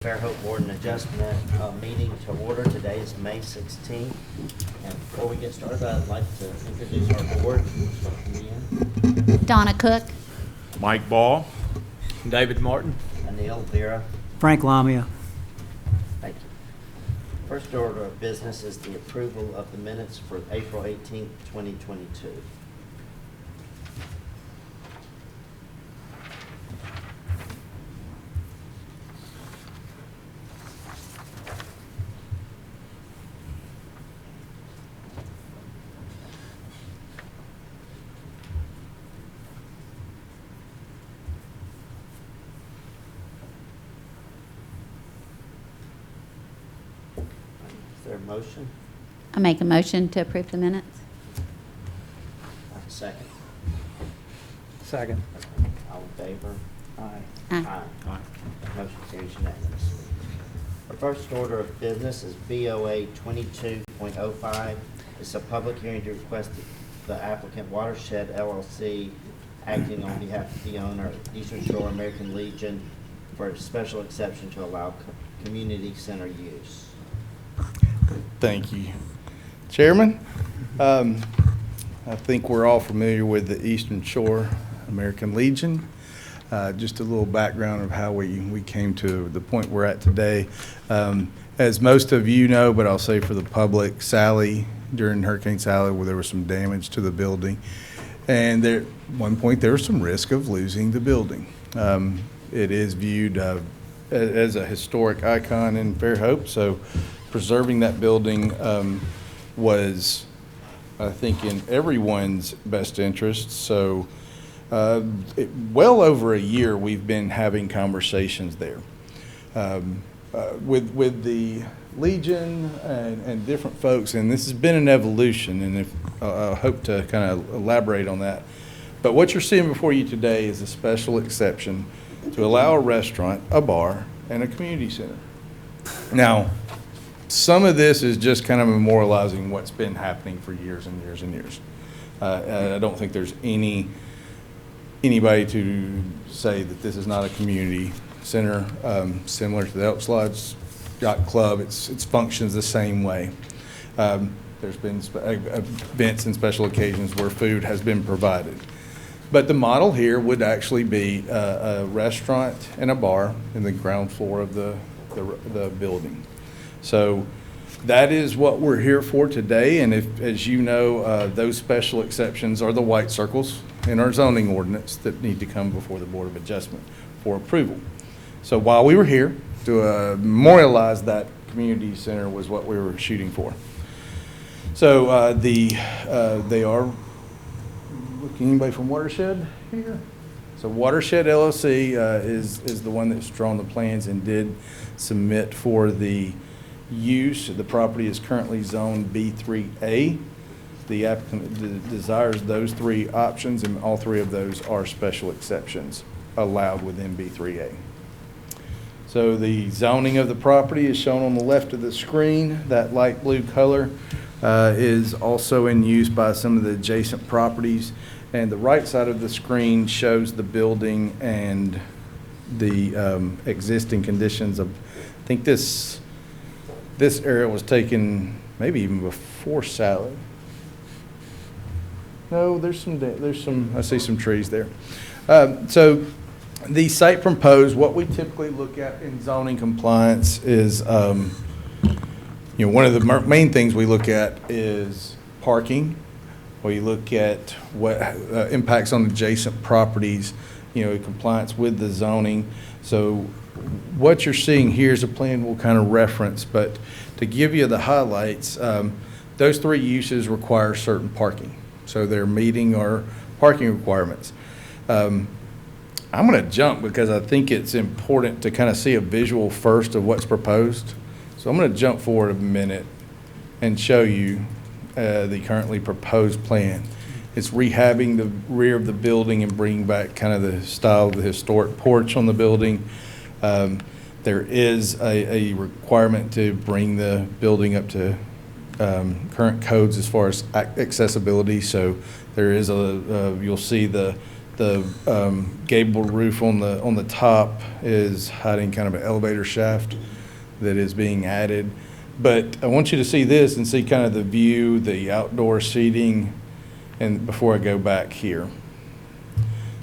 Fairhope Board and Adjustment meeting to order. Today is May 16th. And before we get started, I'd like to introduce our board. Donna Cook. Mike Ball. David Martin. Anil Vera. Frank Lamia. Thank you. First order of business is the approval of the minutes for April 18th, 2022. Is there a motion? I make a motion to approve the minutes. Have a second? Second. All in favor? Aye. Aye. Aye. Motion carries unanimously. Our first order of business is BOA 22.05. It's a public hearing to request the applicant Watershed LLC, acting on behalf of the owner, Eastern Shore American Legion, for a special exception to allow community center use. Thank you, Chairman. I think we're all familiar with the Eastern Shore American Legion. Just a little background of how we came to the point we're at today. As most of you know, but I'll say for the public, during Hurricane Sally, where there was some damage to the building, and at one point there was some risk of losing the building. It is viewed as a historic icon in Fairhope, so preserving that building was, I think, in everyone's best interest. So well over a year we've been having conversations there with the Legion and different folks, and this has been an evolution, and I hope to kind of elaborate on that. But what you're seeing before you today is a special exception to allow a restaurant, a bar, and a community center. Now, some of this is just kind of memorializing what's been happening for years and years and years. I don't think there's anybody to say that this is not a community center, similar to the Elks Lodge Yacht Club. It functions the same way. There's been events and special occasions where food has been provided. But the model here would actually be a restaurant and a bar in the ground floor of the building. So that is what we're here for today, and if, as you know, those special exceptions are the white circles in our zoning ordinance that need to come before the Board of Adjustment for approval. So while we were here to memorialize that community center was what we were shooting for. So they are looking. Anybody from Watershed here? So Watershed LLC is the one that's drawn the plans and did submit for the use. The property is currently zoned B3A. The applicant desires those three options, and all three of those are special exceptions allowed within B3A. So the zoning of the property is shown on the left of the screen. That light blue color is also in use by some of the adjacent properties. And the right side of the screen shows the building and the existing conditions of, I think this area was taken maybe even before Sally. No, there's some, I see some trees there. So the site proposed, what we typically look at in zoning compliance is, one of the main things we look at is parking. We look at what impacts on adjacent properties, compliance with the zoning. So what you're seeing here is a plan we'll kind of reference, but to give you the highlights, those three uses require certain parking. So they're meeting our parking requirements. I'm going to jump because I think it's important to kind of see a visual first of what's proposed. So I'm going to jump forward a minute and show you the currently proposed plan. It's rehabbing the rear of the building and bringing back kind of the style of the historic porch on the building. There is a requirement to bring the building up to current codes as far as accessibility. So there is you'll see the gabled roof on the top is hiding kind of an elevator shaft that is being added. But I want you to see this and see kind of the view, the outdoor seating, and before I go back here.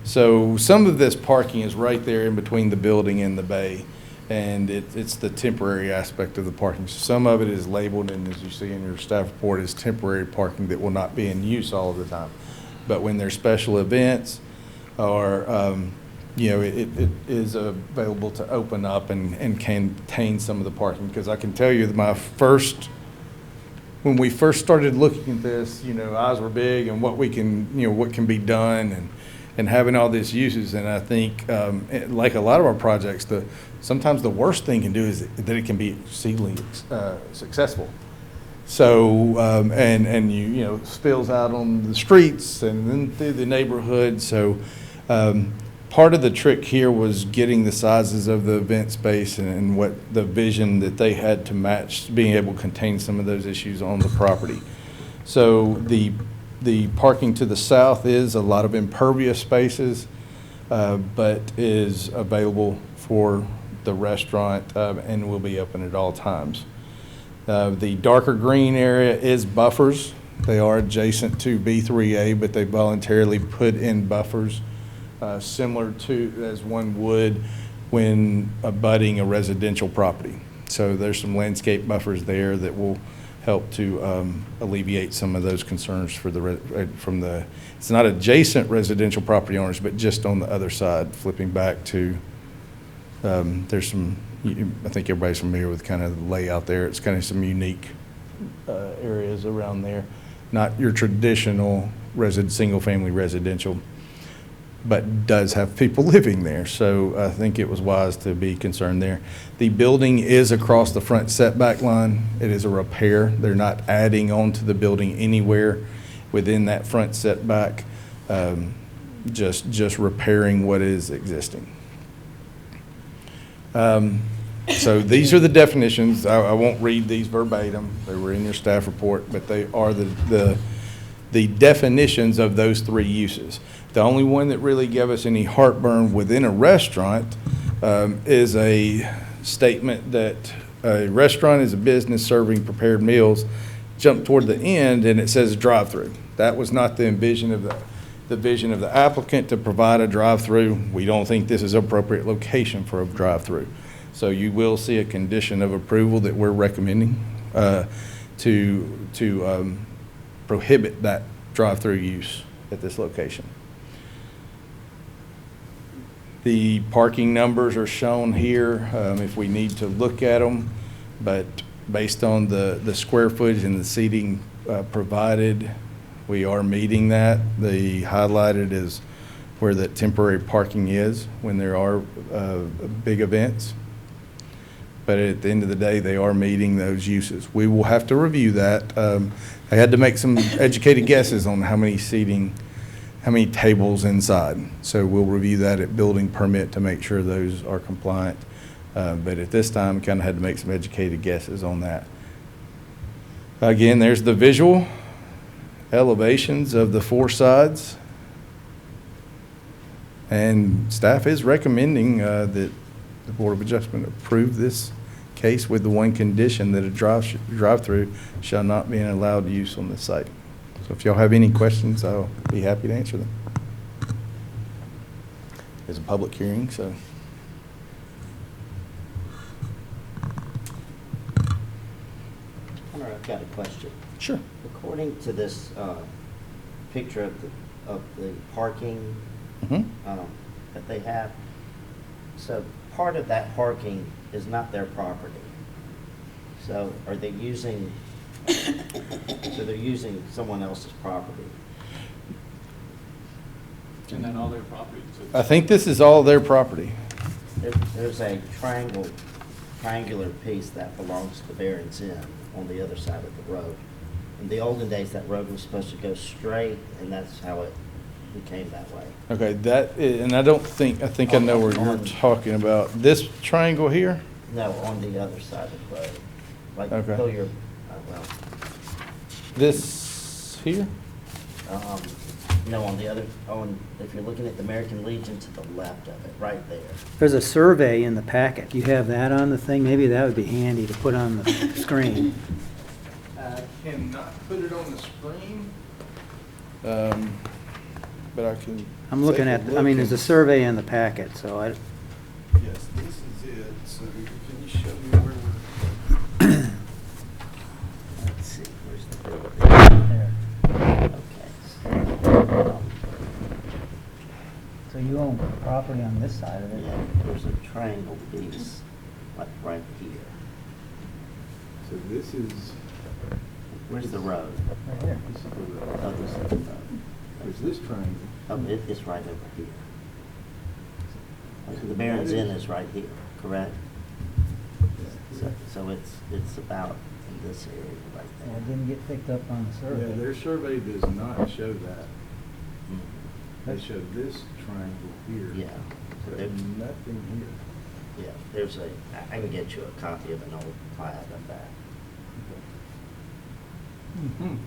So some of this parking is right there in between the building and the bay, and it's the temporary aspect of the parking. Some of it is labeled, and as you see in your staff report, is temporary parking that will not be in use all of the time. But when there's special events or, it is available to open up and contain some of the parking. Because I can tell you that when we first started looking at this, eyes were big and what can be done and having all these uses. And I think, like a lot of our projects, sometimes the worst thing can do is that it can be exceedingly successful. So, and spills out on the streets and then through the neighborhood. So, part of the trick here was getting the sizes of the event space and what the vision that they had to match, being able to contain some of those issues on the property. So the parking to the south is a lot of impervious spaces, but is available for the restaurant and will be open at all times. The darker green area is buffers. They are adjacent to B3A, but they voluntarily put in buffers similar to as one would when abutting a residential property. So there's some landscape buffers there that will help to alleviate some of those concerns for it's not adjacent residential property owners, but just on the other side, flipping back to, there's some, I think everybody's familiar with kind of the layout there. It's kind of some unique areas around there. Not your traditional single-family residential, but does have people living there. So I think it was wise to be concerned there. The building is across the front setback line. It is a repair. They're not adding on to the building anywhere within that front setback, just repairing what is existing. So these are the definitions. I won't read these verbatim. They were in your staff report, but they are the definitions of those three uses. The only one that really gave us any heartburn within a restaurant is a statement that a restaurant is a business serving prepared meals. Jump toward the end and it says drive-through. That was not the vision of the applicant to provide a drive-through. We don't think this is an appropriate location for a drive-through. So you will see a condition of approval that we're recommending to prohibit that drive-through use at this location. The parking numbers are shown here if we need to look at them, but based on the square footage and the seating provided, we are meeting that. The highlighted is where that temporary parking is when there are big events. But at the end of the day, they are meeting those uses. We will have to review that. I had to make some educated guesses on how many tables inside. So we'll review that at building permit to make sure those are compliant. But at this time, kind of had to make some educated guesses on that. Again, there's the visual elevations of the four sides. And staff is recommending that the Board of Adjustment approve this case with the one condition that a drive-through shall not be an allowed use on the site. So if y'all have any questions, I'll be happy to answer them. It's a public hearing, so. Hunter, I've got a question. Sure. According to this picture of the parking that they have, so part of that parking is not their property. So are they using, so they're using someone else's property? Isn't that all their property? I think this is all their property. There's a triangular piece that belongs to Barron's Inn on the other side of the road. In the olden days, that road was supposed to go straight, and that's how it became that way. Okay, and I think I know what you're talking about. This triangle here? No, on the other side of the road. Like, Okay. go your, well, This here? No, on the other, if you're looking at the American Legion to the left of it, right there. There's a survey in the packet. Do you have that on the thing? Maybe that would be handy to put on the screen. I cannot put it on the screen, but I can. I'm looking take at, a I mean, look there's a and- survey in the packet, so I, Yes, this is it, so can you show me where we're? Let's see, where's the building? there. Okay. So you own property on this side of Yeah, there's a triangle piece, like right here. So this is, Where's the road? Right here. this is the road. Oh, this is the road. There's this triangle. Oh, it's right over here. The Barron's Inn is right here, correct? So it's about in this area right Well, it there. didn't get picked up on the survey. Yeah, their survey does not show that. Mm. They show this triangle here. Yeah. So But there- nothing here. Yeah, there's I can get you a copy of an old plat of that. Mhm.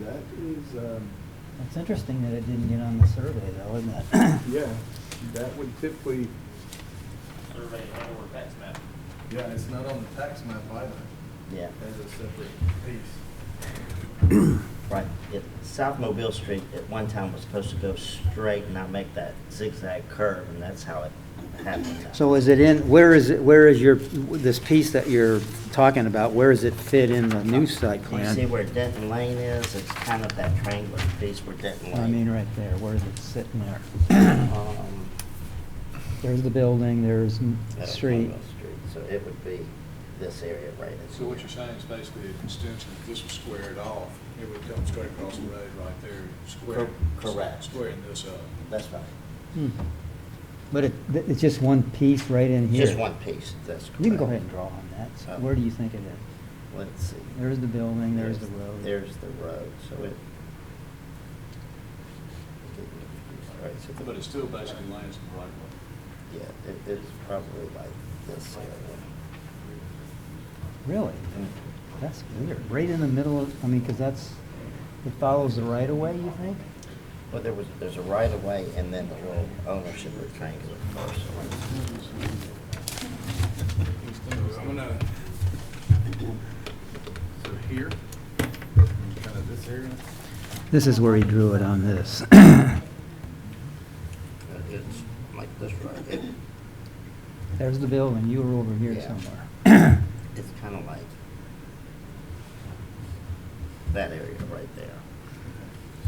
That is, It's interesting that it didn't get on the survey though, isn't it? yeah, that would typically, Survey and or tax map. yeah, it's not on the tax map either, Yeah, as a separate piece. right. South Mobile Street at one time was supposed to go straight and not make that zigzag curve, and that's how it happened. So is it in, where is this piece that you're talking about, where does it fit in the new site You see plan? where Denton Lane is? It's kind of that triangular piece where Denton Lane. I mean, right there, where is it sitting there? There's the building, there's the That's street. Mobile Street, so it would be this area right in So what here. you're saying is basically an extension, if this was squared off, it would come straight across the road right there, square. Correct. Squaring this up. That's right. Hmm. But it's just one piece right in here? Just one piece, that's correct. You can go ahead and draw on that. So Oh. where do you think it is? Let's see. There's the building, there's the road. There's the road, so it. All right, so But it still basically lands in the right way. yeah, it's probably like this area. Really? That's weird. Right in the middle of, I mean, because it follows the right of way, you think? Well, there's a right of way and then the little ownership of the triangular parcel. So I'm gonna, so here, kind of this area. This is where he drew it on this. It's like this right here. There's the building. You were over here Yeah. somewhere. It's kind of like that area right there.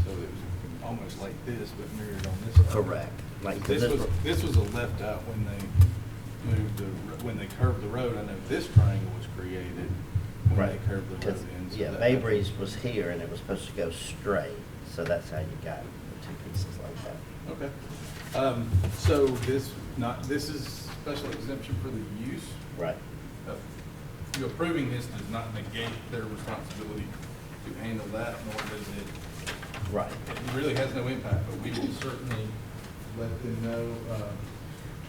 So it was almost like this, but mirrored on this side. Correct. Like, 'cause This was a left out when they moved when they curved the road. I know this triangle was created when Right. they curved the road 'Cause, in. So yeah, that- Mabry's was here and it was supposed to go straight, so that's how you got the two pieces like that. Okay. So this is special exemption for the use. Right. You approving this does not negate their responsibility to handle that, nor does it, Right. it really has no impact, but we will certainly let them know.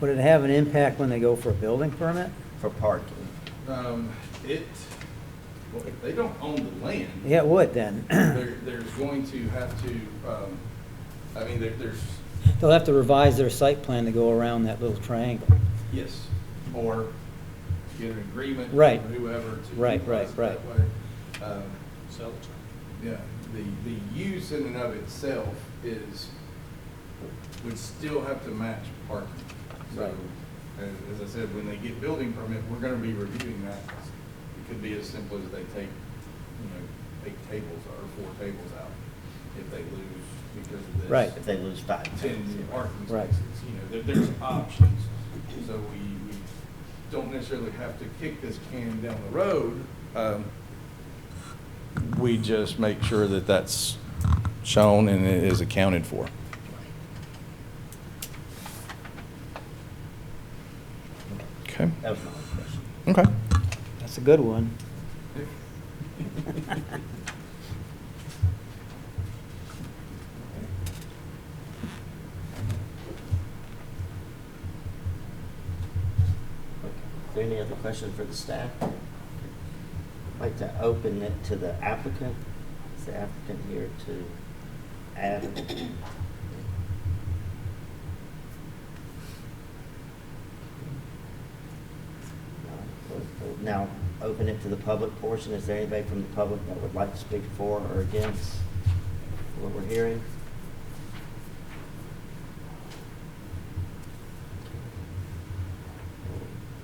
Would it have an impact when they go for a building permit? For parking. Well, if they don't own the land. Yeah, it would then. There's going to have to, I mean, there's, They'll have to revise their site plan to go around that little triangle. yes, or get an agreement. Right. With whoever to. Right, utilize it right, that right. way. Sell it to Yeah, the use in and of itself would still have to match parking. So, Right. as I said, when they get building permit, we're gonna be reviewing that. It could be as simple as they take, 8 tables or 4 tables out if they lose because of this. Right. If they lose 5 10 tenants. parking Right. spaces, there's options. So we don't necessarily have to kick this can down the road. We just make sure that that's shown and it is accounted for. Okay. That was my only question. Okay. That's a good one. Is there any other questions for the staff? I'd like to open it to the applicant. Is the applicant here to Adam. We'll now open it to the public portion. Is there anybody from the public that would like to speak for or against what we're hearing?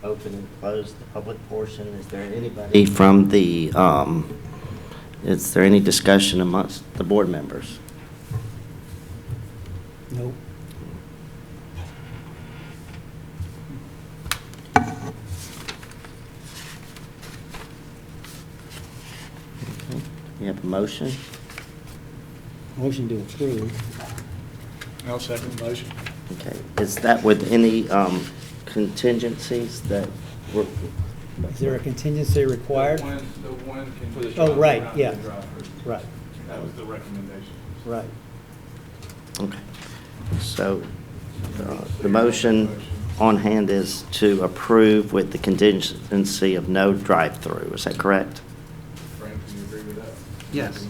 Open and close the public portion. Is there anybody from the, is there any discussion amongst the board members? Nope. You have a motion? Motion to approve. I'll second the motion. Okay. Is that with any contingencies that were? Is there a contingency required? The one can. Oh, right, yeah. Right, That was the recommendation. right. Okay. So the motion on hand is to approve with the contingency of no drive-through. Is that correct? Frank, do you agree with that? Yes.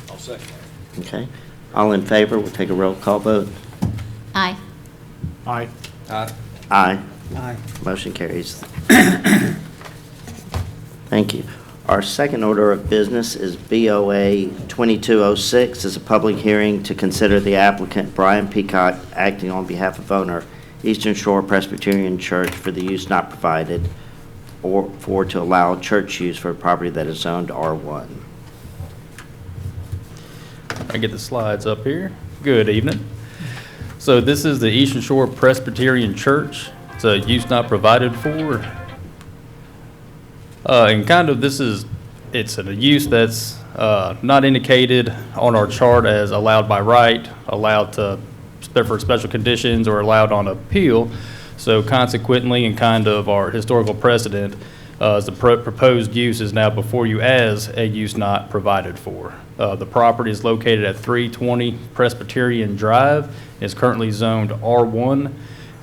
I'll second that. Okay. All in favor, we'll take a roll call vote. Aye. Aye. Aye. Aye. Aye. Motion carries. Thank you. Our second order of business is BOA 2206. Is a public hearing to consider the applicant Brian Peacock acting on behalf of owner Eastern Shore Presbyterian Church for the use not provided or for to allow church use for a property that is zoned R1. I get the slides up here. Good evening. So this is the Eastern Shore Presbyterian Church. It's a use not provided for. And kind of it's a use that's not indicated on our chart as allowed by right, allowed to, for special conditions, or allowed on appeal. So consequently, and kind of our historical precedent, the proposed use is now before you as a use not provided for. The property is located at 320 Presbyterian Drive. It's currently zoned R1,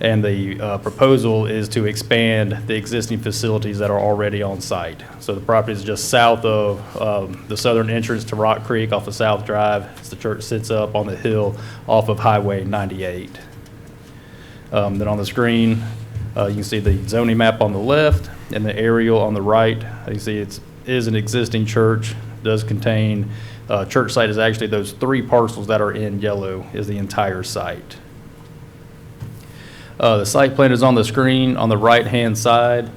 and the proposal is to expand the existing facilities that are already on site. So the property is just south of the southern entrance to Rock Creek off of South Drive, as the church sits up on the hill off of Highway 98. Then on the screen, you can see the zoning map on the left and the aerial on the right. You see it is an existing church, does contain, church site is actually those 3 parcels that are in yellow is the entire site. The site plan is on the screen on the right-hand side.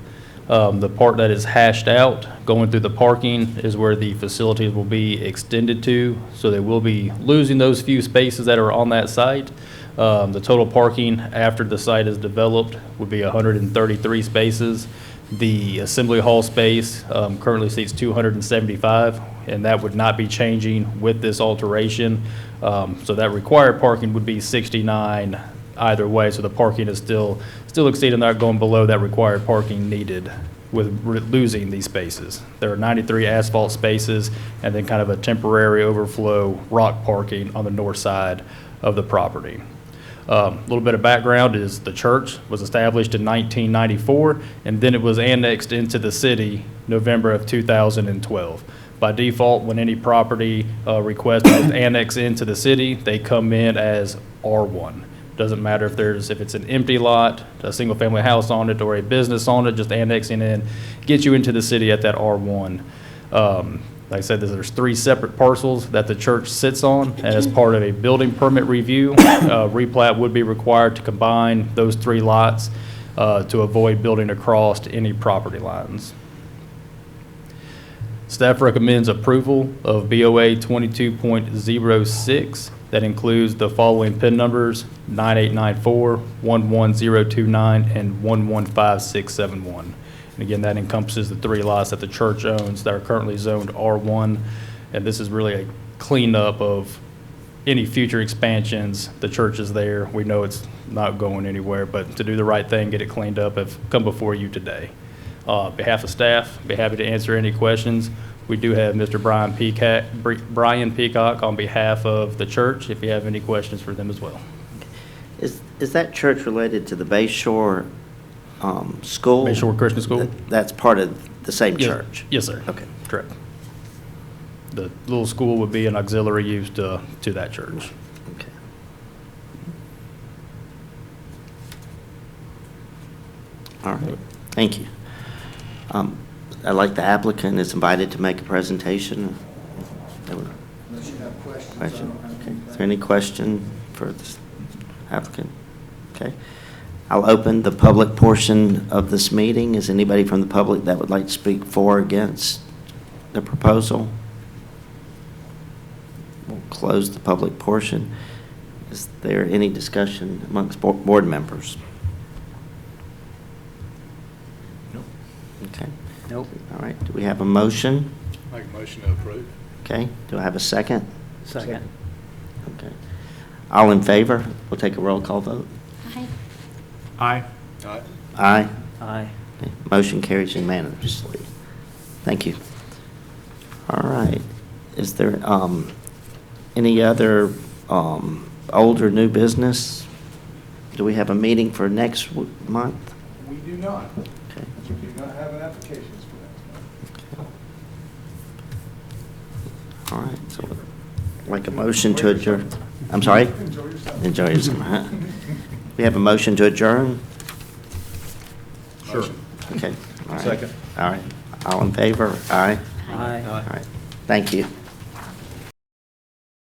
The part that is hashed out going through the parking is where the facilities will be extended to. So they will be losing those few spaces that are on that site. The total parking after the site is developed would be 133 spaces. The assembly hall space currently seats 275, and that would not be changing with this alteration. So that required parking would be 69 either way. So the parking is still exceeding that, going below that required parking needed with losing these spaces. There are 93 asphalt spaces and then kind of a temporary overflow rock parking on the north side of the property. A little bit of background is the church was established in 1994, and then it was annexed into the city November of 2012. By default, when any property request is annexed into the city, they come in as R1. Doesn't matter if it's an empty lot, a single-family house on it, or a business on it, just annexing in, gets you into the city at that R1. Like I said, there's 3 separate parcels that the church sits on, and as part of a building permit review, replat would be required to combine those 3 lots to avoid building across any property lines. Staff recommends approval of BOA 22.06. That includes the following PIN numbers: 9894, 11029, and 115671. And again, that encompasses the 3 lots that the church owns that are currently zoned R1. And this is really a cleanup of any future expansions. The church is there. We know it's not going anywhere, but to do the right thing, get it cleaned up, have come before you today. On behalf of staff, be happy to answer any questions. We do have Mr. Brian Peacock on behalf of the church, if you have any questions for them as well. Is that church related to the Bayshore School? Bayshore Christian School? That's part of the same Yes. church? Yes, sir. Okay. Correct. the little school would be an auxiliary use to that church. Okay. All right, thank you. I'd like the applicant is invited to make a presentation. Unless you have questions. Question? Okay. Is there any question for this applicant? Okay. I'll open the public portion of this meeting. Is anybody from the public that would like to speak for or against the proposal? We'll close the public portion. Is there any discussion amongst board members? Nope. Okay. Nope. All right. Do we have a motion? Make a motion to approve. Okay. Do I have a second? Second. Okay. All in favor? We'll take a roll call vote. Aye. Aye. Aye. Aye. Aye. Okay, motion carries unanimously. Thank you. All right. Is there any other old or new business? Do we have a meeting for next month? We do not. Okay. We do not have an applications for that. All right. So, like a motion to adjourn. I'm sorry? Enjoy yourself. Enjoy yourself. We have a motion to adjourn? Sure. Okay. All right. Second. All right. All in favor? Aye. Aye. All right. Thank you.